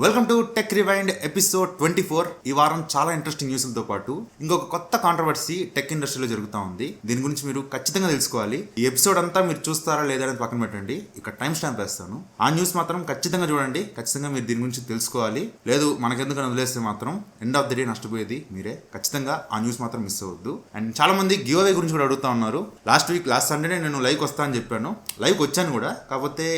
Welcome to tech rewind episode 24. ఈ వారం చాలా ఇంట్రెస్టింగ్ న్యూస్లతో పాటు ఇంకొక కొత్త కాంట్రవర్సీ టెక్ ఇండస్ట్రీలో జరుగుతూ ఉంది. దీని గురించి మీరు ఖచ్చితంగా తెలుసుకోవాలి. ఈ ఎపిసోడ్ అంతా మీరు చూస్తారా లేదా అని పక్కన పెట్టండి, ఇక్కడ టైం స్టాంప్ వేస్తాను. ఆ న్యూస్ మాత్రం ఖచ్చితంగా చూడండి. ఖచ్చితంగా మీరు దీని గురించి తెలుసుకోవాలి. లేదు మనకెందుకని వదిలేస్తే మాత్రం ఎండ్ ఆఫ్ ది డే నష్టపోయేది మీరే. ఖచ్చితంగా ఆ న్యూస్ మాత్రం మిస్ అవ్వద్దు. అండ్ చాలా మంది గివ్ అవే గురించి కూడా అడుగుతా ఉన్నారు. లాస్ట్ సండే నేను లైవ్ వస్తా అని చెప్పాను, లైవ్ వచ్చాను కూడా. కాకపోతే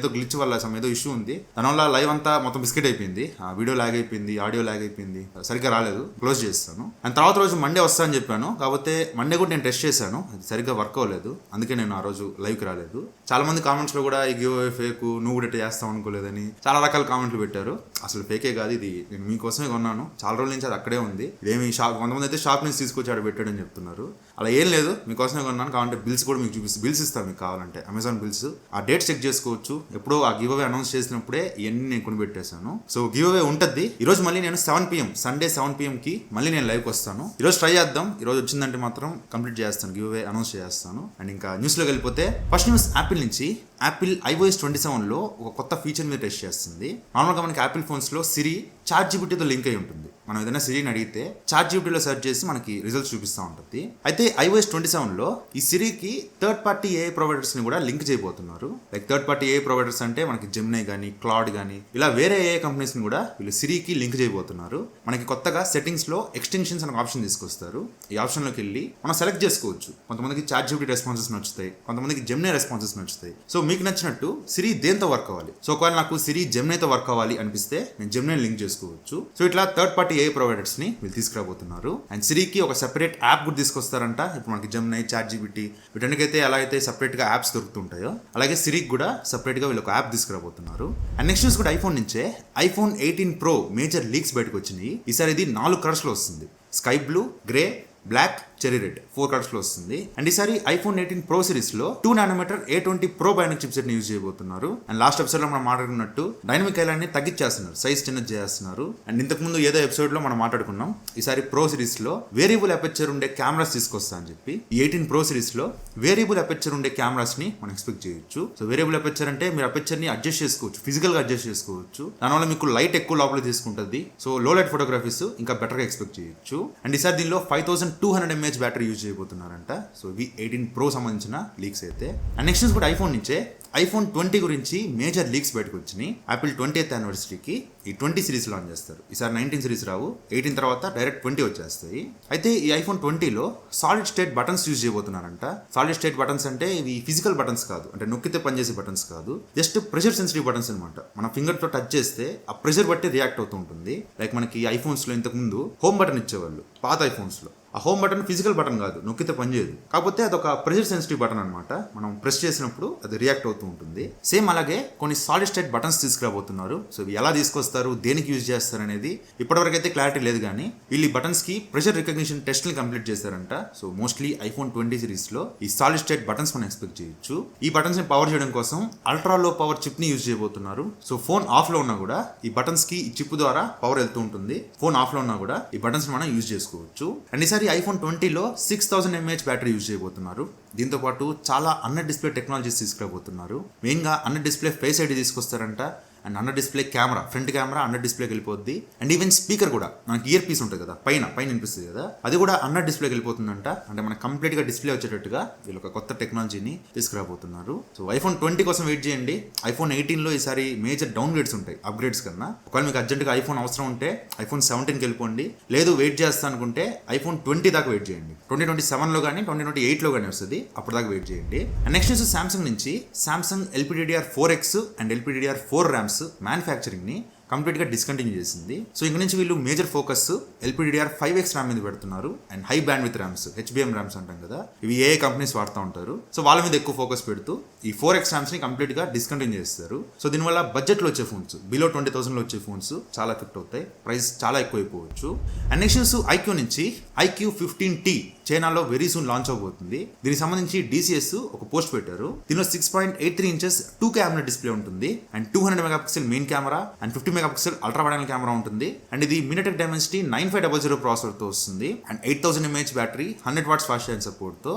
ఏదో గ్లిచ్ వల్ల ఏదో ఇష్యూ ఉంది. దానివల్ల లైవ్ అంతా మొత్తం బిస్కెట్ అయిపోయింది. ఆ వీడియో లాగ్ అయిపోయింది, ఆడియో లాగ్ అయిపోయింది, సరిగ్గా రాలేదు. క్లోజ్ చేస్తాను. అండ్ తర్వాత రోజు మండే వస్తా అని చెప్పాను. కాకపోతే మండే కూడా నేను టెస్ట్ చేశాను, అది సరిగ్గా వర్క్ అవ్వలేదు. అందుకే నేను ఆ రోజు లైవ్కి రాలేదు. చాలా మంది కామెంట్స్ లో కూడా ఈ గివ్ అవే ఫేక్, నువ్వు కూడా ఇట్లా చేస్తావు అనుకోలేదని చాలా రకాల కామెంట్లు పెట్టారు. అసలు ఫేకే కాదు, ఇది నేను మీకోసమే కొన్నాను. చాలా రోజుల నుంచి అది అక్కడే ఉంది. ఇదేమి షాప్, కొంతమంది అయితే షాప్ నుంచి తీసుకొచ్చి ఆడ పెట్టాడని చెప్తున్నారు. అలా ఏం లేదు, మీకోసమే కొన్నాను. కావాలంటే బిల్స్ కూడా మీకు చూపిస్తాను, బిల్స్ ఇస్తాను మీకు కావాలంటే, అమెజాన్ బిల్స్. ఆ డేట్ చెక్ చేసుకోవచ్చు. ఎప్పుడో ఆ గివ్ అవే అనౌన్స్ చేసినప్పుడే ఇవన్నీ నేను కొనిపెట్టేశాను. సో గివ్ అవే ఉంటుంది. ఈ రోజు మళ్ళీ నేను 7 PM సండే 7 PM కి మళ్ళీ నేను లైవ్కి వస్తాను. ఈ రోజు ట్రై చేద్దాం. ఈ రోజు వచ్చిందంటే మాత్రం కంప్లీట్ చేస్తాను, గివ్ అవే అనౌన్స్ చేస్తాను. అండ్ ఇంకా న్యూస్ లోకి వెళ్ళిపోతే, ఫస్ట్ న్యూస్ యాపిల్ నుంచి. యాపిల్ iOS 27లో ఒక కొత్త ఫీచర్ మీద టెస్ట్ చేస్తుంది. నార్మల్గా మనకి యాపిల్ ఫోన్స్ లో సిరి ChatGPTతో లింక్ అయి ఉంటుంది. మనం ఏదైనా సిరిని అడిగితే ChatGPTలో సెర్చ్ చేసి మనకి రిజల్ట్స్ చూపిస్తూ ఉంటుంది. అయితే iOS 27లో ఈ సిరికి థర్డ్ పార్టీ ఏఐ ప్రొవైడర్స్ ని కూడా లింక్ చేయబోతున్నారు. Like third party AI providers అంటే మనకి జెమినీ కానీ, క్లాడ్ కానీ, ఇలా వేరే ఏఐ కంపెనీస్ ని కూడా వీళ్ళు సిరికి లింక్ చేయబోతున్నారు. మనకి కొత్తగా సెట్టింగ్స్ లో ఎక్స్టెన్షన్స్ అనే ఆప్షన్ తీసుకొస్తారు. ఈ ఆప్షన్ లోకి వెళ్ళి మనం సెలెక్ట్ చేసుకోవచ్చు. కొంతమందికి ChatGPT రెస్పాన్సెస్ నచ్చుతాయి, కొంతమందికి జెమినీ రెస్పాన్సెస్ నచ్చుతాయి. సో మీకు నచ్చినట్టు సిరి దేంతో వర్క్ అవ్వాలి. సో ఒకవేళ నాకు సిరి జెమినీతో వర్క్ అవ్వాలి అనిపిస్తే నేను జెమినీ లింక్ చేసుకోవచ్చు. సో ఇట్లా థర్డ్ పార్టీ ఏఐ ప్రొవైడర్స్ ని వీళ్ళు తీసుకురాబోతున్నారు. అండ్ సిరికి ఒక సెపరేట్ యాప్ కూడా తీసుకొస్తారంట. ఇప్పుడు మనకి జెమినీ, ChatGPT వీటన్నికైతే ఎలా అయితే సెపరేట్ గా యాప్స్ దొరుకుతుంటాయో, అలాగే సిరికి కూడా సెపరేట్ గా వీళ్ళు ఒక యాప్ తీసుకురాబోతున్నారు. అండ్ నెక్స్ట్ న్యూస్ కూడా ఐఫోన్ నుంచే. iPhone 18 Pro మేజర్ లీక్స్ బయటకు వచ్చినాయి. ఈసారి ఇది 4 కలర్స్ లో వస్తుంది. Sky blue, grey, black, cherry red, 4 colours లో వస్తుంది. అండ్ ఈసారి iPhone 18 Pro సిరీస్ లో 2nm A20 Pro bionic chip set ని యూజ్ చేయబోతున్నారు. అండ్ లాస్ట్ ఎపిసోడ్ లో మనం మాట్లాడుకున్నట్టు డైనమిక్ ఐలాండ్ ని తగ్గించేస్తున్నారు, సైజ్ చిన్నది చేస్తున్నారు. అండ్ ఇంతకు ముందు ఏదో ఎపిసోడ్ లో మనం మాట్లాడుకున్నాం, ఈసారి ప్రో సిరీస్ లో వేరియబుల్ అపెర్చర్ ఉండే కెమెరాస్ తీసుకొస్తా అని చెప్పి. ఈ 18 Pro సిరీస్ లో వేరియబుల్ అపెర్చర్ ఉండే కెమెరాస్ ని మనం ఎక్స్పెక్ట్ చేయొచ్చు. సో వేరియబుల్ అపెర్చర్ అంటే మీరు అపెర్చర్ ని అడ్జస్ట్ చేసుకోవచ్చు, ఫిజికల్ గా అడ్జస్ట్ చేసుకోవచ్చు. దానివల్ల మీకు లైట్ ఎక్కువ లోపల తీసుకుంటుంది. సో లో లైట్ ఫోటోగ్రఫీస్ ఇంకా బెటర్ గా ఎక్స్పెక్ట్ చేయొచ్చు. అండ్ ఈసారి దీనిలో 5200 mAh బ్యాటరీ యూజ్ చేయబోతున్నారంట. సో ఇవి 18 Pro సంబంధించిన లీక్స్ అయితే. అండ్ నెక్స్ట్ న్యూస్ కూడా ఐఫోన్ నుంచే. iPhone 20 గురించి మేజర్ లీక్స్ బయటకు వచ్చినాయి. యాపిల్ 20th యానివర్సరీకి ఈ 20 సిరీస్ లాంచ్ చేస్తారు. ఈసారి 19 సిరీస్ రావు, 18 తర్వాత డైరెక్ట్ 20 వచ్చేస్తాయి. అయితే ఈ iPhone 20లో సాలిడ్ స్టేట్ బటన్స్ యూజ్ చేయబోతున్నారంట. సాలిడ్ స్టేట్ బటన్స్ అంటే ఇవి ఫిజికల్ బటన్స్ కాదు, అంటే నొక్కితే పనిచేసే బటన్స్ కాదు, జస్ట్ ప్రెషర్ సెన్సిటివ్ బటన్స్ అనమాట. మన ఫింగర్ తో టచ్ చేస్తే ఆ ప్రెషర్ బట్టి రియాక్ట్ అవుతూ ఉంటుంది. లైక్ మనకి ఐఫోన్స్ లో ఇంతకు ముందు హోమ్ బటన్ ఇచ్చేవాళ్ళు పాత ఐఫోన్స్ లో. ఆ హోమ్ బటన్ ఫిజికల్ బటన్ కాదు, నొక్కితే పనిచేయదు. కాకపోతే అదొక ప్రెషర్ సెన్సిటివ్ బటన్ అనమాట. మనం ప్రెస్ చేసినప్పుడు అది రియాక్ట్ అవుతూ ఉంటుంది. సేమ్ అలాగే కొన్ని సాలిడ్ స్టేట్ బటన్స్ తీసుకురాబోతున్నారు. సో ఇవి ఎలా తీసుకొస్తారు, దేనికి యూజ్ చేస్తారు అనేది ఇప్పటివరకు అయితే క్లారిటీ లేదు. కానీ వీళ్ళు ఈ బటన్స్ కి ప్రెషర్ రికగ్నిషన్ టెస్ట్ ని కంప్లీట్ చేశారంట. సో మోస్ట్లీ iPhone 20 సిరీస్ లో ఈ సాలిడ్ స్టేట్ బటన్స్ మనం ఎక్స్పెక్ట్ చేయొచ్చు. ఈ బటన్స్ ని పవర్ చేయడం కోసం అల్ట్రా లో పవర్ చిప్ ని యూజ్ చేయబోతున్నారు. సో ఫోన్ ఆఫ్ లో ఉన్నా కూడా ఈ బటన్స్ కి ఈ చిప్ ద్వారా పవర్ వెళ్తూ ఉంటుంది. ఫోన్ ఆఫ్ లో ఉన్నా కూడా ఈ బటన్స్ మనం యూజ్ చేసుకోవచ్చు. అండ్ ఈసారి iPhone 20లో 6000 mAh బ్యాటరీ యూజ్ చేయబోతున్నారు. దీంతో పాటు చాలా అన్న డిస్ప్లే టెక్నాలజీస్ తీసుకురాబోతున్నారు. మెయిన్ గా అన్న డిస్ప్లే ఫేస్ ఐడి తీసుకొస్తారంట. And under display camera, front camera under డిస్ప్లేకి వెళ్ళిపోద్ది. అండ్ ఈవెన్ స్పీకర్ కూడా, మనకి ఇయర్ పీస్ ఉంటుంది కదా పైన వినిపిస్తుంది కదా, అది కూడా అండర్ డిస్ప్లేకి వెళ్ళిపోతుందంట. అంటే మనకి కంప్లీట్ గా డిస్ప్లే వచ్చేటట్టుగా వీళ్ళు ఒక కొత్త టెక్నాలజీని తీసుకురాబోతున్నారు. సో iPhone 20 కోసం వెయిట్ చేయండి. iPhone 18లో ఈసారి మేజర్ డౌన్ గ్రేడ్స్ ఉంటాయి అప్గ్రేడ్స్ కన్నా. ఒకవేళ మీకు అర్జెంట్గా ఐఫోన్ అవసరం ఉంటే iPhone 17కి వెళ్ళిపోండి. లేదు వెయిట్ చేస్తా అనుకుంటే iPhone 20 దాకా వెయిట్ చేయండి. 2027లో కానీ 2028లో కానీ వస్తుంది, అప్పుడు దాకా వెయిట్ చేయండి. అండ్ నెక్స్ట్ న్యూస్ సామ్సంగ్ నుంచి. Samsung LPDDR4X and LPDDR4 rams manufacturing ని కంప్లీట్ గా డిస్కంటిన్యూ చేసింది. సో ఇంక నుంచి వీళ్ళు మేజర్ ఫోకస్ LPDDR5X ర్యామ్ మీద పెడుతున్నారు. And high band with rams, HBM rams అంటాం కదా, ఇవి ఏ కంపెనీస్ వాడుతూ ఉంటారు. సో వాళ్ళ మీద ఎక్కువ ఫోకస్ పెడుతూ ఈ 4X ర్యామ్స్ ని కంప్లీట్ గా డిస్కంటిన్యూ చేస్తారు. సో దీనివల్ల బడ్జెట్ లో వచ్చే ఫోన్స్, బిలో 20,000 లో వచ్చే ఫోన్స్ చాలా ఎఫెక్ట్ అవుతాయి, ప్రైస్ చాలా ఎక్కువ అయిపోవచ్చు. అండ్ నెక్స్ట్ న్యూస్ IQ నుంచి. IQ 15T చైనాలో వెరీ సూన్ లాంచ్ అవబోతుంది. దీనికి సంబంధించి DCS ఒక పోస్ట్ పెట్టారు. దీనిలో 6.83 inches 2K AMOLED డిస్ప్లే ఉంటుంది. And 200 megapixel main camera and 50 megapixel ultra wide angle camera ఉంటుంది. అండ్ ఇది మినిటెక్ డైమెన్సిటీ 9500 ప్రాసెసర్తో వస్తుంది. And 8000 mAh battery, 100 watts fast charging సపోర్ట్తో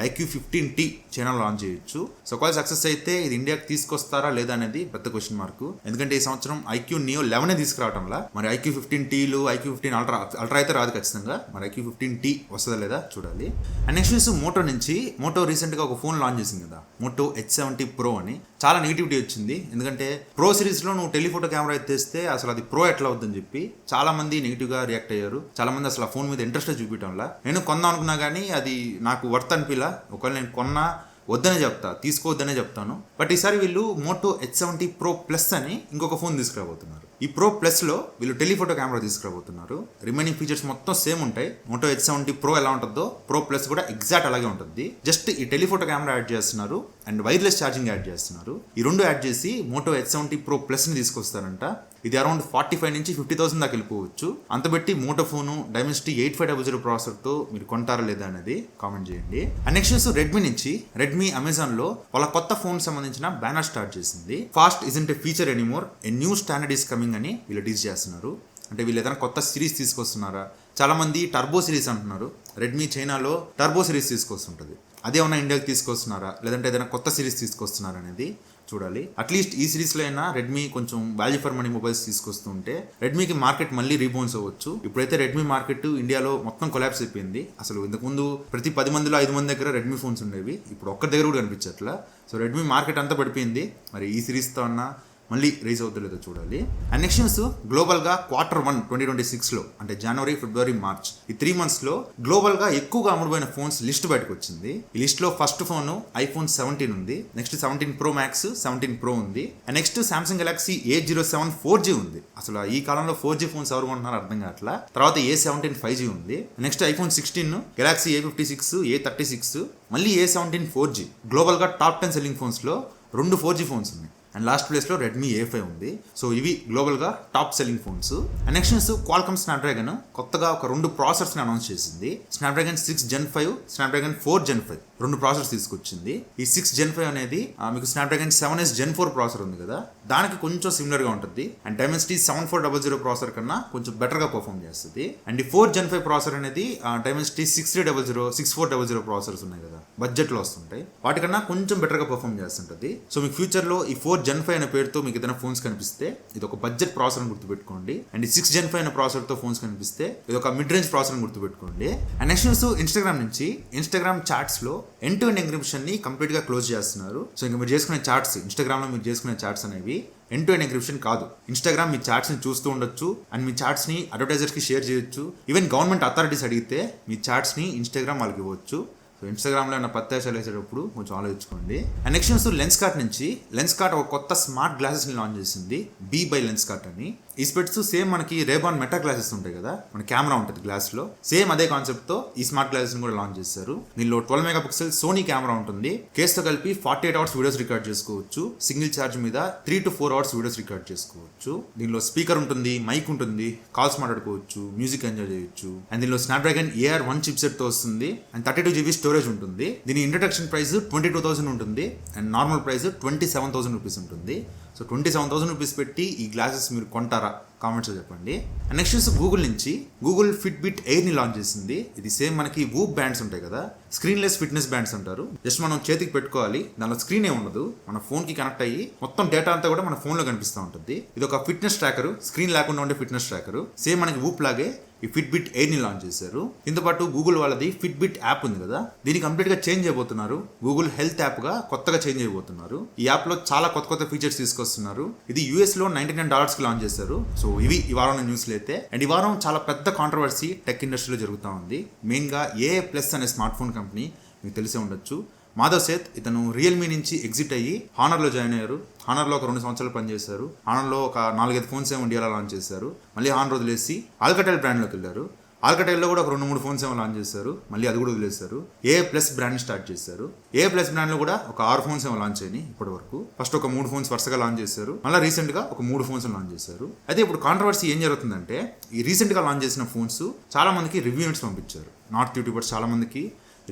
IQ15T చైనాలో లాంచ్ చేయొచ్చు. సో ఒకవేళ సక్సెస్ అయితే ఇది ఇండియాకి తీసుకొస్తారా లేదా అనేది పెద్ద క్వశ్చన్ మార్క్. ఎందుకంటే ఈ సంవత్సరం IQ Neo 11 తీసుకురావటంలా, మరి IQ15Tలు IQ15 అల్ట్రా అయితే రాదు ఖచ్చితంగా. మరి IQ15T వస్తుందా లేదా చూడాలి. అండ్ నెక్స్ట్ న్యూస్ మోటో నుంచి. మోటో రీసెంట్గా ఒక ఫోన్ లాంచ్ చేసింది కదా, మోటో H70 Pro అని. చాలా నెగిటివిటీ వచ్చింది. ఎందుకంటే ప్రో సిరీస్లో నువ్వు టెలిఫోటో కెమెరా ఎత్తేస్తే అసలు అది ప్రో ఎట్లా అవుతుందని చెప్పి చాలా మంది నెగిటివ్గా రియాక్ట్ అయ్యారు. చాలా మంది అసలు ఆ ఫోన్ మీద ఇంట్రెస్ట్ చూపించడంలా. నేను కొందాం అనుకున్నా కానీ అది నాకు వర్త్ అనిపిలా. ఒకవేళ నేను కొన్నా వద్దనే చెప్తా, తీసుకోవద్దనే చెప్తాను. బట్ ఈసారి వీళ్ళు మోటో H70 Pro Plus అని ఇంకొక ఫోన్ తీసుకురాబోతున్నారు. ఈ Pro Plusలో వీళ్ళు టెలిఫోటో కెమెరా తీసుకురాబోతున్నారు. రిమైనింగ్ ఫీచర్స్ మొత్తం సేమ్ ఉంటాయి. మోటో H70 Pro ఎలా ఉంటుందో Pro Plus కూడా ఎగ్జాక్ట్ అలాగే ఉంటుంది. జస్ట్ ఈ టెలిఫోటో కెమెరా యాడ్ చేస్తున్నారు అండ్ వైర్లెస్ ఛార్జింగ్ యాడ్ చేస్తున్నారు. ఈ రెండు యాడ్ చేసి మోటో H70 Pro Plusని తీసుకొస్తారంట. ఇది అరౌండ్ 45 నుంచి 50,000 దాకా వెళ్ళిపోవచ్చు. అంత బట్టి మోటో ఫోను డైమెన్సిటీ 8500 ప్రాసెసర్తో మీరు కొంటారా లేదా అనేది కామెంట్ చేయండి. అండ్ నెక్స్ట్ న్యూస్ రెడ్మీ నుంచి. రెడ్మీ అమెజాన్లో వాళ్ళ కొత్త ఫోన్ సంబంధించిన బ్యానర్ స్టార్ట్ చేసింది. Fast isn't A feature anymore, a new standard is coming అని వీళ్ళు టీజ్ చేస్తున్నారు. అంటే వీళ్ళు ఏదైనా కొత్త సిరీస్ తీసుకొస్తున్నారా? చాలా మంది టర్బో సిరీస్ అంటున్నారు. రెడ్మీ చైనాలో టర్బో సిరీస్ తీసుకొస్తుంటుంది. అదేమన్నా ఇండియాకి తీసుకొస్తున్నారా, లేదంటే ఏదైనా కొత్త సిరీస్ తీసుకొస్తున్నారా అనేది చూడాలి. అట్లీస్ట్ ఈ సిరీస్లో అయినా రెడ్మీ కొంచెం వాల్యూ ఫర్ మనీ మొబైల్స్ తీసుకొస్తుంటే రెడ్మీకి మార్కెట్ మళ్ళీ రీబౌన్స్ అవ్వచ్చు. ఇప్పుడైతే రెడ్మీ మార్కెట్ ఇండియాలో మొత్తం కొలాప్స్ అయిపోయింది. అసలు ఇంతకుముందు ప్రతి 10 మందిలో 5 మంది దగ్గర రెడ్మీ ఫోన్స్ ఉండేవి. ఇప్పుడు ఒక్కరి దగ్గర కూడా కనిపించట్లా. సో రెడ్మీ మార్కెట్ అంతా పడిపోయింది. మరి ఈ సిరీస్తో అన్నా మళ్ళీ రైజ్ అవుతుందో చూడాలి. అండ్ నెక్స్ట్ న్యూస్ గ్లోబల్గా Q1 2026లో అంటే జనవరి, ఫిబ్రవరి, మార్చ్ ఈ 3 monthsలో గ్లోబల్గా ఎక్కువగా అమ్ముడుపోయిన ఫోన్స్ లిస్ట్ బయటకు వచ్చింది. ఈ లిస్ట్లో ఫస్ట్ ఫోన్ iPhone 17 ఉంది. నెక్స్ట్ 17 Pro Max, 17 Pro ఉంది. And next Samsung Galaxy A07 4G ఉంది. అసలు ఈ కాలంలో 4G ఫోన్స్ ఎవరు కొంటున్నారో అర్థం కావట్లా. తర్వాత A17 5G ఉంది. Next iPhone 16, Galaxy A56, A36, మళ్ళీ A17 4G. గ్లోబల్గా టాప్ 10 సెల్లింగ్ ఫోన్స్లో 2 4G ఫోన్స్ ఉన్నాయి. అండ్ లాస్ట్ ప్లేస్లో రెడ్మీ A5 ఉంది. సో ఇవి గ్లోబల్గా top selling phones. And next news Qualcomm Snapdragon కొత్తగా ఒక 2 ప్రాసెసర్స్ని అనౌన్స్ చేసింది. Snapdragon 6 Gen 5, Snapdragon 4 Gen 5 2 processors తీసుకొచ్చింది. ఈ 6 Gen 5 అనేది మీకు స్నాప్డ్రాగన్ 7S Gen 4 ప్రాసెసర్ ఉంది కదా, దానికి కొంచెం సిమిలర్గా ఉంటుంది. అండ్ డైమెన్సిటీ 7400 ప్రాసెసర్ కన్నా కొంచెం బెటర్గా పర్ఫామ్ చేస్తుంది. అండ్ ఈ 4 Gen 5 ప్రాసెసర్ అనేది డైమెన్సిటీ 6300, 6400 ప్రాసెసర్స్ ఉన్నాయి కదా, బడ్జెట్లో వస్తుంటాయి. వాటికన్నా కొంచెం బెటర్గా పర్ఫామ్ చేస్తుంటుంది. సో మీకు ఫ్యూచర్లో ఈ 4 Gen 5 అనే పేరుతో మీకు ఏదైనా ఫోన్స్ కనిపిస్తే ఇది ఒక బడ్జెట్ ప్రాసెసర్ అని గుర్తుపెట్టుకోండి. అండ్ ఈ 6 Gen 5 అనే ప్రాసెసర్తో ఫోన్స్ కనిపిస్తే ఇది ఒక మిడ్ రేంజ్ ప్రాసెసర్ అని గుర్తుపెట్టుకోండి. అండ్ నెక్స్ట్ న్యూస్ ఇన్స్టాగ్రామ్ నుంచి. ఇన్స్టాగ్రామ్ చాట్స్లో ఎండ్ టు ఎండ్ ఎన్క్రిప్షన్ని కంప్లీట్గా క్లోజ్ చేస్తున్నారు. సో ఇంకా మీరు చేసుకునే చాట్స్, ఇన్స్టాగ్రామ్లో మీరు చేసుకునే చాట్స్ అనేవి ఎండ్ టు ఎండ్ ఎన్క్రిప్షన్ కాదు. ఇన్స్టాగ్రామ్ మీ చాట్స్ని చూస్తూ ఉండొచ్చు అండ్ మీ చాట్స్ని అడ్వర్టైజర్స్కి షేర్ చేయొచ్చు. ఈవెన్ గవర్నమెంట్ అథారిటీస్ అడిగితే మీ చాట్స్ని ఇన్స్టాగ్రామ్ వాళ్ళకి ఇవ్వచ్చు. సో ఇన్స్టాగ్రామ్లో ఏమైనా పత్యాశాలు వేసేటప్పుడు కొంచెం ఆలోచించుకోండి. అండ్ నెక్స్ట్ న్యూస్ లెన్స్కార్ట్ నుంచి. లెన్స్కార్ట్ ఒక కొత్త స్మార్ట్ గ్లాసెస్ని లాంచ్ చేసింది, B by లెన్స్కార్ట్ అని. ఈ స్పెట్స్ సేమ్ మనకి రేబాన్ మెటా గ్లాసెస్ ఉంటాయి కదా, మన కెమెరా ఉంటుంది గ్లాస్లో, సేమ్ అదే కాన్సెప్ట్తో ఈ స్మార్ట్ గ్లాసెస్ని కూడా లాంచ్ చేశారు. దీనిలో 12 మెగాపిక్సెల్ సోనీ కెమెరా ఉంటుంది. కేస్తో కలిపి 48 hours వీడియోస్ రికార్డ్ చేసుకోవచ్చు. సింగిల్ ఛార్జ్ మీద 3 to 4 hours వీడియోస్ రికార్డ్ చేసుకోవచ్చు. దీనిలో స్పీకర్ ఉంటుంది, మైక్ ఉంటుంది, కాల్స్ మాట్లాడుకోవచ్చు, మ్యూజిక్ ఎంజాయ్ చేయొచ్చు. అండ్ దీనిలో స్నాప్డ్రాగన్ AR1 చిప్సెట్తో వస్తుంది. అండ్ 32 GB స్టోరేజ్ ఉంటుంది. దీని ఇంట్రడక్షన్ ప్రైస్ 22,000 ఉంటుంది అండ్ నార్మల్ ప్రైస్ 27,000 రూపీస్ ఉంటుంది. సో 27,000 రూపీస్ పెట్టి ఈ గ్లాసెస్ మీరు కొంటారా? కామెంట్స్లో చెప్పండి. అండ్ నెక్స్ట్ న్యూస్ గూగుల్ నుంచి. గూగుల్ ఫిట్బిట్ ఎయిర్ని లాంచ్ చేసింది. ఇది సేమ్ మనకి వూప్ బ్యాండ్స్ ఉంటాయి కదా, స్క్రీన్లెస్ ఫిట్నెస్ బ్యాండ్స్ అంటారు. జస్ట్ మనం చేతికి పెట్టుకోవాలి, దానిలో స్క్రీన్ ఉండదు, మన ఫోన్కి కనెక్ట్ అయ్యి మొత్తం డేటా అంతా కూడా మన ఫోన్లో కనిపిస్తూ ఉంటుంది. ఇది ఒక ఫిట్నెస్ ట్రాకర్, స్క్రీన్ లేకుండా ఉండే ఫిట్నెస్ ట్రాకర్. సేమ్ మనకి వూప్ లాగే ఈ ఫిట్బిట్ ఎయిర్ని లాంచ్ చేశారు. దీంతో పాటు గూగుల్ వాళ్ళది ఫిట్బిట్ యాప్ ఉంది కదా, దీన్ని కంప్లీట్గా చేంజ్ చేయబోతున్నారు. గూగుల్ హెల్త్ యాప్గా కొత్తగా చేంజ్ చేయబోతున్నారు. ఈ యాప్లో చాలా కొత్త కొత్త ఫీచర్స్ తీసుకొస్తున్నారు. ఇది యూఎస్లో $99కి లాంచ్ చేశారు. సో ఇవి ఈ వారం న్యూస్లు అయితే. అండ్ ఈ వారం చాలా పెద్ద కాంట్రవర్సీ టెక్ ఇండస్ట్రీలో జరుగుతూ ఉంది. మెయిన్గా AA+ అనే స్మార్ట్ ఫోన్ కంపెనీ మీకు తెలిసే ఉండొచ్చు. మాధవ్ సేత్ ఇతను రియల్మీ నుంచి ఎగ్జిట్ అయ్యి హానర్లో జాయిన్ అయ్యారు. హానర్లో ఒక 2 సంవత్సరాలు పనిచేశారు. హానర్లో ఒక 4-5 ఫోన్స్ ఏమో ఇండియాలో లాంచ్ చేశారు. మళ్ళీ హానర్ వదిలేసి ఆల్కటెల్ బ్రాండ్లోకి వెళ్ళారు. ఆల్కటైల్లో కూడా ఒక 2-3 ఫోన్స్ ఏమో లాంచ్ చేశారు. మళ్ళీ అది కూడా వదిలేశారు. AA+ బ్రాండ్ స్టార్ట్ చేశారు. AA+ బ్రాండ్లో కూడా ఒక 6 ఫోన్స్ ఏమో లాంచ్ అయినాయి ఇప్పటి వరకు. ఫస్ట్ ఒక 3 ఫోన్స్ వరుసగా లాంచ్ చేశారు. మళ్ళీ రీసెంట్గా ఒక 3 ఫోన్స్ లాంచ్ చేశారు. అయితే ఇప్పుడు కాంట్రవర్సీ ఏం జరుగుతుందంటే, ఈ రీసెంట్గా లాంచ్ చేసిన ఫోన్స్ చాలా మందికి రివ్యూస్ పంపించారు. నాట్ యూట్యూబర్స్ చాలా మందికి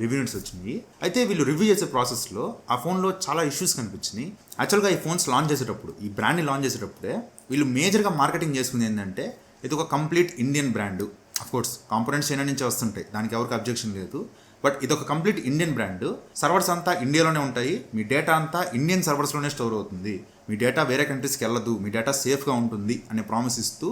రివ్యూ యూనిట్స్ వచ్చినాయి. అయితే వీళ్ళు రివ్యూ చేసే ప్రాసెస్లో ఆ ఫోన్లో చాలా ఇష్యూస్ కనిపించినాయి. యాక్చువల్గా ఈ ఫోన్స్ లాంచ్ చేసేటప్పుడు, ఈ బ్రాండ్ని లాంచ్ చేసేటప్పుడే వీళ్ళు మేజర్గా మార్కెటింగ్ చేసుకుంది ఏంటంటే ఇది ఒక complete Indian brand. Of course components China నుంచి వస్తుంటాయి, దానికి ఎవరికి అబ్జెక్షన్ లేదు. బట్ ఇది ఒక కంప్లీట్ ఇండియన్ బ్రాండ్. సర్వర్స్ అంతా ఇండియాలోనే ఉంటాయి, మీ డేటా అంతా ఇండియన్ సర్వర్స్లోనే స్టోర్ అవుతుంది, మీ డేటా వేరే కంట్రీస్కి వెళ్ళదు, మీ డేటా సేఫ్గా ఉంటుంది అనే ప్రామిస్ ఇస్తూ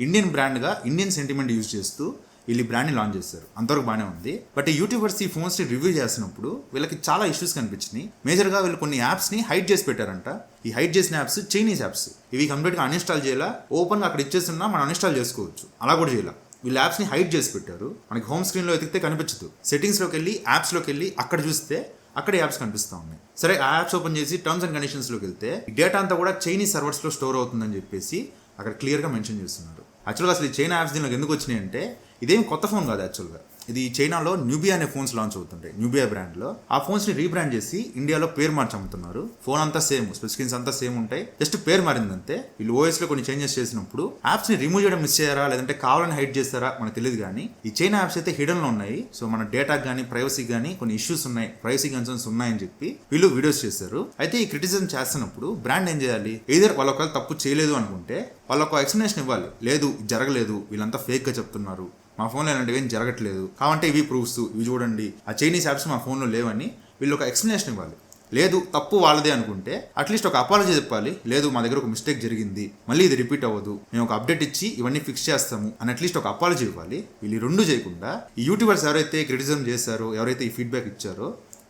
ఇండియన్ బ్రాండ్గా ఇండియన్ సెంటిమెంట్ యూజ్ చేస్తూ వీళ్ళు ఈ బ్రాండ్ని లాంచ్ చేస్తారు. అంతవరకు బాగానే ఉంది. బట్ ఈ యూట్యూబర్స్ ఈ ఫోన్స్ని రివ్యూ చేసినప్పుడు వీళ్ళకి చాలా ఇష్యూస్ కనిపించినాయి. మేజర్గా వీళ్ళు కొన్ని యాప్స్ని హైడ్ చేసి పెట్టారంట. ఈ హైడ్ చేసిన యాప్స్ చైనీస్ యాప్స్. ఇవి కంప్లీట్గా అన్ఇన్స్టాల్ చేయాలా, ఓపెన్గా అక్కడ ఇచ్చేస్తున్నా మనం అన్ఇన్స్టాల్ చేసుకోవచ్చు, అలా కూడా చేయాలి. వీళ్ళు యాప్స్ని హైడ్ చేసి పెట్టారు. మనకి హోమ్ స్క్రీన్లో ఎతికితే కనిపించదు. సెట్టింగ్స్లోకి వెళ్ళి యాప్స్లోకి వెళ్ళి అక్కడ చూస్తే అక్కడ యాప్స్ కనిపిస్తూ ఉన్నాయి. సరే, ఆ యాప్స్ ఓపెన్ చేసి టర్మ్స్ అండ్ కండిషన్స్లోకి వెళ్తే ఈ డేటా అంతా కూడా చైనీస్ సర్వర్స్లో స్టోర్ అవుతుందని చెప్పేసి అక్కడ క్లియర్గా మెన్షన్ చేస్తున్నారు. యాక్చువల్గా అసలు ఈ చైనా యాప్స్ దీనిలోకి ఎందుకు వచ్చినాయి అంటే ఇదేం కొత్త ఫోన్ కాదు. యాక్చువల్గా ఇది చైనాలో న్యూబియా అనే ఫోన్స్ లాంచ్ అవుతుంటాయి, న్యూబియా బ్రాండ్లో. ఆ ఫోన్స్ని రీబ్రాండ్ చేసి ఇండియాలో పేరు మార్చి అమ్ముతున్నారు. ఫోన్ అంతా సేమ్, స్క్రీన్స్ అంతా సేమ్ ఉంటాయి, జస్ట్ పేరు మారిందంతే. వీళ్ళు ఓఎస్లో కొన్ని చేంజెస్ చేసినప్పుడు యాప్స్ని రిమూవ్ చేయడం మిస్ చేయారా లేదంటే కావాలని హైడ్ చేస్తారా మనకు తెలియదు. కానీ ఈ చైనా యాప్స్ అయితే హిడన్లో ఉన్నాయి. సో మన డేటాకి కానీ ప్రైవసీకి కానీ కొన్ని ఇష్యూస్ ఉన్నాయి, ప్రైవసీ కన్సర్న్స్ ఉన్నాయని చెప్పి వీళ్ళు వీడియోస్ చేశారు. అయితే ఈ క్రిటిసిజం చేస్తున్నప్పుడు బ్రాండ్ ఏం చేయాలి? ఏదర్ వాళ్ళు ఒకవేళ తప్పు చేయలేదు అనుకుంటే వాళ్ళు ఒక ఎక్స్ప్లెనేషన్ ఇవ్వాలి. లేదు, జరగలేదు, వీళ్ళంతా ఫేక్గా చెప్తున్నారు, మా ఫోన్లో ఇలాంటివి ఏం జరగట్లేదు, కావంటే ఇవి ప్రూఫ్స్, ఇవి చూడండి, ఆ చైనీస్ యాప్స్ మా ఫోన్లో లేవని వీళ్ళు ఒక ఎక్స్ప్లెనేషన్ ఇవ్వాలి. లేదు, తప్పు వాళ్ళదే అనుకుంటే అట్లీస్ట్ ఒక అపాలజీ చెప్పాలి. లేదు, మా దగ్గర ఒక మిస్టేక్ జరిగింది, మళ్ళీ ఇది రిపీట్ అవ్వదు, మేము ఒక అప్డేట్ ఇచ్చి ఇవన్నీ ఫిక్స్ చేస్తాము అని అట్లీస్ట్ ఒక అపాలజీ ఇవ్వాలి. వీళ్ళు రెండు చేయకుండా ఈ యూట్యూబర్స్ ఎవరైతే క్రిటిసిజం చేశారో, ఎవరైతే ఈ ఫీడ్బ్యాక్ ఇచ్చారో,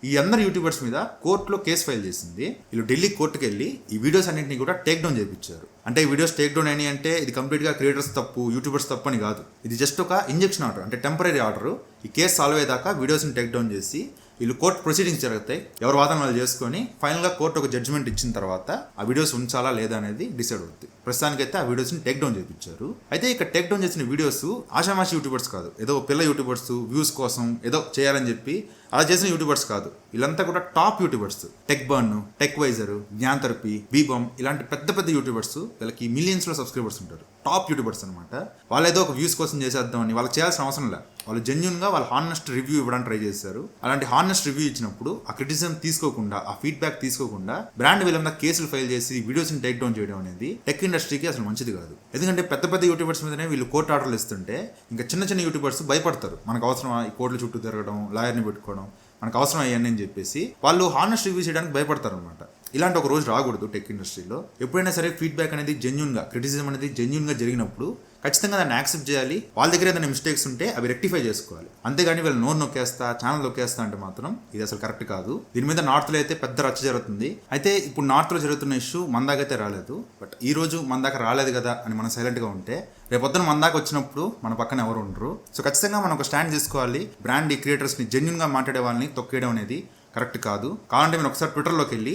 ఈ అందరు యూట్యూబర్స్ మీద కోర్టులో కేసు ఫైల్ చేసింది. వీళ్ళు ఢిల్లీ కోర్టుకు వెళ్ళి ఈ వీడియోస్ అన్నింటినీ కూడా టేక్ డౌన్ చేయించారు. అంటే ఈ వీడియోస్ టేక్ డౌన్ అయినాయి అంటే ఇది కంప్లీట్గా క్రియేటర్స్ తప్పు, యూట్యూబర్స్ తప్పు అని కాదు. ఇది జస్ట్ ఒక ఇంజెక్షన్ ఆర్డర్, అంటే టెంపరీ ఆర్డర్. ఈ కేసు సాల్వ్ అయ్యేదాకా వీడియోస్ని టేక్ డౌన్ చేసి వీళ్ళు కోర్టు ప్రొసీడింగ్స్ జరుగుతాయి. ఎవరు వాదన వాళ్ళు చేసుకొని ఫైనల్గా కోర్టు ఒక జడ్జిమెంట్ ఇచ్చిన తర్వాత ఆ వీడియోస్ ఉంచాలా లేదా అనేది డిసైడ్ అవుతుంది. ప్రస్తుతానికైతే ఆ వీడియోస్ని టేక్ డౌన్ చేయించారు. అయితే ఇక్కడ టేక్ డౌన్ చేసిన వీడియోస్ ఆషామాషి యూట్యూబర్స్ కాదు, ఏదో పిల్ల యూట్యూబర్స్ వ్యూస్ కోసం ఏదో చేయాలని చెప్పి అలా చేసిన యూట్యూబర్స్ కాదు. వీళ్ళంతా కూడా టాప్ YouTubers. Tech burn, tech wiser, Gyan therapy, బీబమ్ ఇలాంటి పెద్ద పెద్ద యూట్యూబర్స్. వీళ్ళకి మిలియన్స్లో సబ్స్క్రైబర్స్ ఉంటారు. టాప్ యూట్యూబర్స్ అనమాట. వాళ్ళు ఏదో ఒక వ్యూస్ కోసం చేసేద్దామని వాళ్ళకి చేయాల్సిన అవసరం లేదు. వాళ్ళు జెన్యున్గా వాళ్ళ హానెస్ట్ రివ్యూ ఇవ్వడానికి ట్రై చేశారు. అలాంటి హానెస్ట్ రివ్యూ ఇచ్చినప్పుడు ఆ క్రిటిసిజం తీసుకోకుండా, ఆ ఫీడ్బ్యాక్ తీసుకోకుండా బ్రాండ్ వీళ్ళంతా కేసులు ఫైల్ చేసి వీడియోస్ని టేక్ డౌన్ చేయడం అనేది టెక్ ఇండస్ట్రీకి అసలు మంచిది కాదు. ఎందుకంటే పెద్ద పెద్ద యూట్యూబర్స్ మీదనే వీళ్ళు కోర్టు ఆర్డర్లు ఇస్తుంటే ఇంకా చిన్న చిన్న యూట్యూబర్స్ భయపడతారు. మనకు అవసరం ఈ కోర్టుల చుట్టూ తిరగడం, లాయర్ని పెట్టుకోవడం, మనకు అవసరం అయ్యాన్ని అని చెప్పేసి వాళ్ళు హానెస్ట్ రివ్యూ చేయడానికి భయపడతారు అనమాట. ఇలాంటి ఒక రోజు రాకూడదు టెక్ ఇండస్ట్రీలో. ఎప్పుడైనా సరే ఫీడ్బ్యాక్ అనేది జెన్యున్గా, క్రిటిసిజం అనేది జెన్యున్గా జరిగినప్పుడు ఖచ్చితంగా దాన్ని యాక్సెప్ట్ చేయాలి. వాళ్ళ దగ్గర ఏదైనా మిస్టేక్స్ ఉంటే అవి రెక్టిఫై చేసుకోవాలి. అంతేగాని వీళ్ళు నోరు నొక్కేస్తా, ఛానల్ నొక్కేస్తా అంటే మాత్రం ఇది అసలు కరెక్ట్ కాదు. దీని మీద నార్త్లో అయితే పెద్ద రచ్చ జరుగుతుంది. అయితే ఇప్పుడు నార్త్లో జరుగుతున్న ఇష్యూ మన దాకైతే రాలేదు. బట్ ఈ రోజు మన దాకా రాలేదు కదా అని మనం సైలెంట్గా ఉంటే రేపొద్దున మన దాకా వచ్చినప్పుడు మన పక్కన ఎవరు ఉండరు. సో ఖచ్చితంగా మనం ఒక స్టాండ్ తీసుకోవాలి. బ్రాండ్ క్రియేటర్స్ని జెన్యున్గా మాట్లాడే వాళ్ళని తొక్కేయడం అనేది కరెక్ట్ కాదు. కావాలంటే మీరు ఒకసారి ట్విట్టర్లోకి వెళ్ళి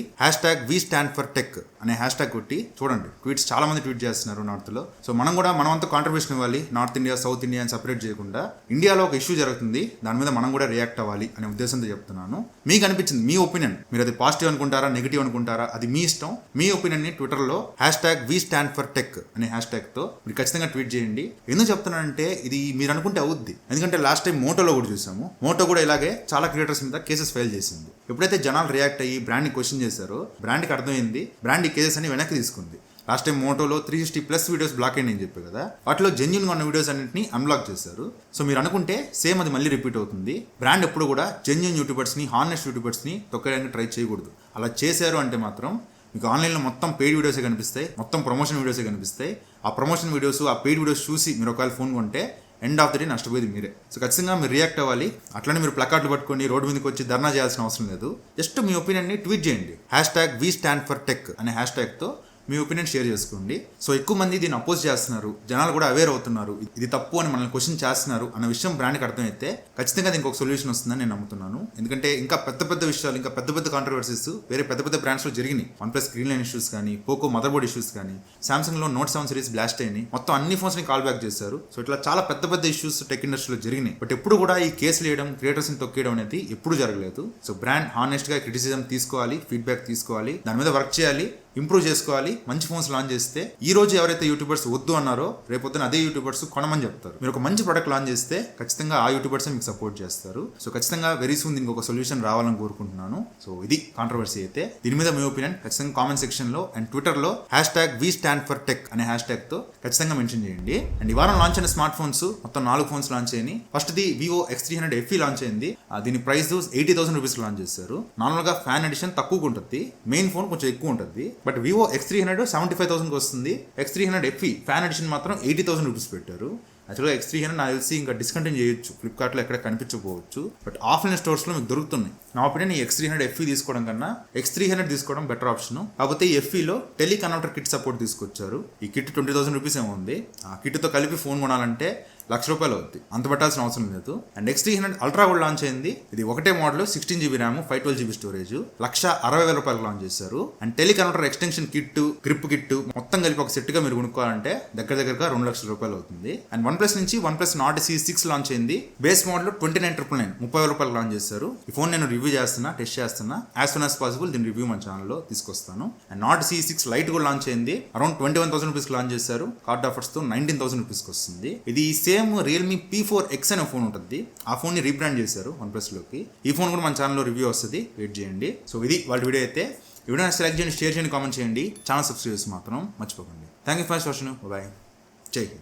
#WeStandForTech అనే హ్యాష్ కొట్టి చూడండి. ట్వీట్స్ చాలా మంది ట్వీట్ చేస్తున్నారు నార్త్లో. సో మనం కూడా మనమంతా కాంట్రిబ్యూషన్ ఇవ్వాలి. నార్త్ ఇండియా, సౌత్ ఇండియా అని సపరేట్ చేయకుండా ఇండియాలో ఒక ఇష్యూ జరుగుతుంది, దాని మీద మనం కూడా రియాక్ట్ అవ్వాలి అనే ఉద్దేశంతో చెప్తున్నాను. మీకు అనిపించింది, మీ ఒపీనియన్, మీరు అది పాజిటివ్ అనుకుంటారా నెగిటివ్ అనుకుంటారా అది మీ ఇష్టం. మీ ఒపీనియన్ని ట్విట్టర్లో #WeStandForTech అనే హ్యాష్ట్యాగ్తో మీరు ఖచ్చితంగా ట్వీట్ చేయండి. ఎందుకు చెప్తున్నానంటే ఇది మీరు అనుకుంటే అవుద్ది. ఎందుకంటే లాస్ట్ టైం మోటోలో కూడా చూసాము. మోటో కూడా ఇలాగే చాలా క్రియేటర్స్ మీద కేసెస్ ఫైల్ చేసింది. ఎప్పుడైతే జనాలు రియాక్ట్ అయ్యి బ్రాండ్ని క్వశ్చన్ చేశారో బ్రాండ్కి అర్థమైంది, బ్రాండ్ ఈ కేసెస్ అన్ని వెనక్కి తీసుకుంది. లాస్ట్ టైం మోటోలో 360+ వీడియోస్ బ్లాక్ అయ్యి అని చెప్పి కదా, వాటిలో జెన్యున్గా ఉన్న వీడియోస్ అన్నింటినీ అన్బ్లాక్ చేశారు. సో మీరు అనుకుంటే సేమ్ అది మళ్ళీ రిపీట్ అవుతుంది. బ్రాండ్ ఎప్పుడు కూడా జెన్యున్ యూట్యూబర్స్ని, హానెస్ట్ యూట్యూబర్స్ని తొక్కడానికి ట్రై చేయకూడదు. అలా చేశారు అంటే మాత్రం మీకు ఆన్లైన్లో మొత్తం పెయిడ్ వీడియోసే కనిపిస్తాయి, మొత్తం ప్రమోషన్ వీడియోసే కనిపిస్తాయి. ఆ ప్రమోషన్ వీడియోస్, ఆ పెయిడ్ వీడియోస్ చూసి మీరు ఒకవేళ ఫోన్ కొంటే ఎండ్ ఆఫ్ ద డే నష్టపోయేది మీరే. సో ఖచ్చితంగా మీరు రియాక్ట్ అవ్వాలి. అట్లనే మీరు ప్లకార్డులు పట్టుకొని రోడ్డు మీదకి వచ్చి ధర్నా చేయాల్సిన అవసరం లేదు. జస్ట్ మీ ఒపీనియన్ని ట్వీట్ చేయండి. #WeStandForTech అనే హ్యాష్ట్యాగ్తో మీ ఒపీనియన్ షేర్ చేసుకోండి. సో ఎక్కువ మంది దీన్ని అపోజ్ చేస్తున్నారు, జనాలు కూడా అవేర్ అవుతున్నారు, ఇది తప్పు అని మనల్ని క్వశ్చన్ చేస్తున్నారు అన్న విషయం బ్రాండ్కి అర్థమైతే ఖచ్చితంగా దీనికి ఒక సొల్యూషన్ వస్తుందని నేను నమ్ముతున్నాను. ఎందుకంటే ఇంకా పెద్ద పెద్ద విషయాలు, ఇంకా పెద్ద పెద్ద కాంట్రవర్సీస్ వేరే పెద్ద పెద్ద బ్రాండ్స్లో జరిగినాయి. OnePlus స్క్రీన్ లైన్ ఇష్యూస్ కానీ, పోకో మదర్ బోర్డ్ ఇష్యూస్ కానీ, సామ్సంగ్లో Note 7 సిరీస్ బ్లాస్ట్ అయ్యి మొత్తం అన్ని ఫోన్స్ని కాల్ బ్యాక్ చేశారు. సో ఇట్లా చాలా పెద్ద పెద్ద ఇష్యూస్ టెక్ ఇండస్ట్రీలో జరిగినాయి. బట్ ఎప్పుడు కూడా ఈ కేసులు వేయడం, క్రియేటర్స్ని తొక్కేయడం అనేది ఎప్పుడు జరగలేదు. సో బ్రాండ్ హానెస్ట్గా క్రిటిసిజం తీసుకోవాలి, ఫీడ్బ్యాక్ తీసుకోవాలి, దాని మీద వర్క్ చేయాలి. ఇంప్రూవ్ చేసుకోవాలి, మంచి ఫోన్స్ లాంచ్ చేస్తే ఈ రోజు ఎవరైతే యూట్యూబర్స్ వద్దు అన్నారో రేపొద్దున అదే యూట్యూబర్స్ కొనమని చెప్తారు. మీరు ఒక మంచి ప్రొడక్ట్ లాంచ్ చేస్తే ఖచ్చితంగా ఆ యూట్యూబర్స్ మీకు సపోర్ట్ చేస్తారు. సో ఖచ్చితంగా వెరీ సూన్ దీనికి ఒక సొల్యూషన్ రావాలని కోరుకుంటున్నాను. సో ఇది కాంట్రవర్సీ అయితే. దీని మీద మీ ఒపీనియన్ ఖచ్చితంగా కామెంట్ సెక్షన్ లో అండ్ ట్విట్టర్ లో #WeStandForTech అనే హ్యాష్ తో ఖచ్చితంగా మెన్షన్ చేయండి. అండ్ ఈ వారం లాంచ్ అయిన స్మార్ట్ ఫోన్స్ మొత్తం 4 ఫోన్స్ లాంచ్ అయ్యి. First the Vivo X300 FE launch అయింది. దీని ప్రైస్ 80,000 రూపీస్ లాంచ్ చేశారు. నార్మల్ గా ఫ్యాన్ ఎడిషన్ తక్కువగా ఉంటుంది, మెయిన్ ఫోన్ కొంచెం ఎక్కువ ఉంటుంది. బట్ Vivo X300 75,000 కి వస్తుంది. X300 FE ఫ్యాన్ ఎడిషన్ మాత్రం 80,000 రూపీస్ పెట్టారు. యాక్చువల్గా X300 నాకు తెలిసి ఇంకా డిస్కంటిన్యూ చేయొచ్చు, ఫ్లిప్కార్ట్లో ఎక్కడ కనిపించకపోవచ్చు, బట్ ఆఫ్లైన్ స్టోర్స్లో మీకు దొరుకుతున్నాయి. నా ఒపీనియన్ ఈ X300 FE తీసుకోవడం కన్నా X300 తీసుకోవడం బెటర్ ఆప్షన్. కాకపోతే ఈ FEలో టెలి కన్వర్టర్ కిట్ సపోర్ట్ తీసుకొచ్చారు. ఈ కిట్ 20,000 రూపీస్ ఏమో ఉంది. ఆ కిట్తో కలిపి ఫోన్ కొనాలంటే ₹1,00,000 అవుతుంది, అంత పెట్టాల్సిన అవసరం లేదు. అండ్ X300 అల్ట్రా కూడా లాంచ్ అయింది. ఇది ఒకటే model, 16GB RAM, 512GB storage, ₹1,60,000 launch చేశారు. And teleconverter extension kit, grip kit మొత్తం కలిపి ఒక సెట్ గా మీరు కొనుక్కోవాలంటే దగ్గరగా ₹2,00,000 అవుతుంది. అండ్ OnePlus నుంచి OnePlus Nord C6 లాంచ్ అయింది. బేస్ మోడల్ 29,999 ₹30,000 లాంచ్ చేశారు. ఈ ఫోన్ నేను రివ్యూ చేస్తున్నా, టెస్ట్ చేస్తున్నా. యాజ్ సూన్ యాజ్ పాసిబుల్ దీని రివ్యూ మన ఛానల్లో తీసుకొస్తాను. అండ్ Nord C6 Lite కూడా లాంచ్ అయింది. అరౌండ్ 21,000 రూపీస్ లాంచ్ చేశారు. కార్డ్ ఆఫర్స్ తో 19,000 రూపీస్కి వస్తుంది. ఇది సేమ్ Realme P4X అనే ఫోన్ ఉంటుంది. ఆ ఫోన్ ని రీబ్రాండ్ చేశారు OnePlus లోకి. ఈ ఫోన్ కూడా మన ఛానల్లో రివ్యూ వస్తుంది, వెయిట్ చేయండి. సో ఇది వాళ్ళ వీడియో అయితే. ఈ వీడియో సెలెక్ట్ చేయండి, షేర్ చేయండి, కామెంట్ చేయండి. ఛానల్ సబ్స్క్రైబ్ చేసి మాత్రం మర్చిపోకండి. Thank you for watching. Bye. Jai Hind.